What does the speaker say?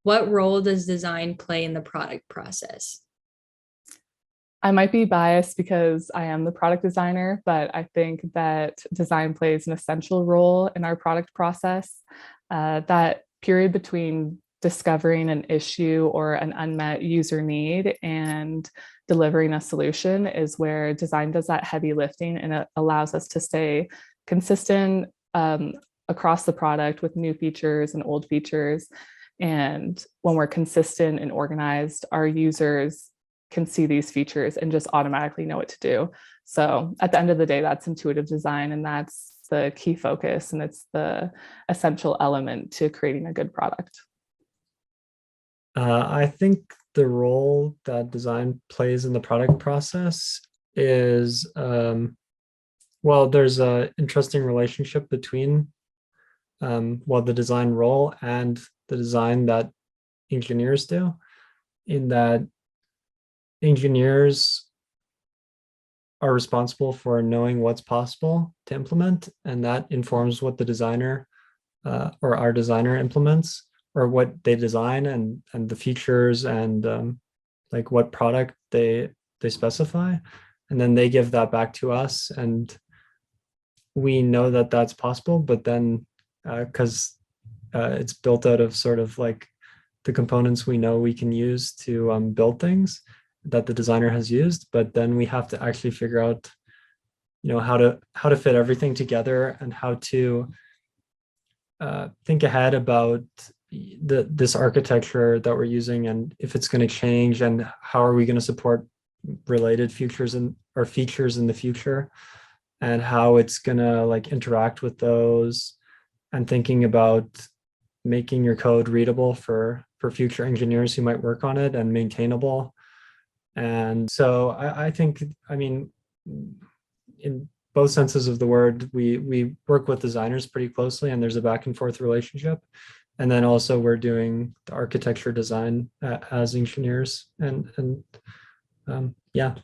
What role does design play in the product process? I might be biased because I am the product designer, but I think that design plays an essential role in our product process. That period between discovering an issue or an unmet user need and delivering a solution is where design does that heavy lifting, and it allows us to stay consistent across the product with new features and old features. And when we're consistent and organized, our users can see these features and just automatically know what to do. So at the end of the day, that's intuitive design, and that's the key focus, and it's the essential element to creating a good product. I think the role that design plays in the product process is, well, there's an interesting relationship between, well, the design role and the design that engineers do, in that engineers are responsible for knowing what's possible to implement, and that informs what the designer or our designer implements, or what they design, and the features, and like what product they specify, and then they give that back to us, and we know that that's possible. But then because it's built out of sort of like the components we know we can use to build things that the designer has used, but then we have to actually figure out, how to fit everything together, and how to think ahead about this architecture that we're using, and if it's going to change, and how are we going to support related features or features in the future, and how it's going to like interact with those, and thinking about making your code readable for future engineers who might work on it, and maintainable. And so I think, I mean, in both senses of the word, we work with designers pretty closely, and there's a back and forth relationship. And then also we're doing the architecture design as engineers, and yeah.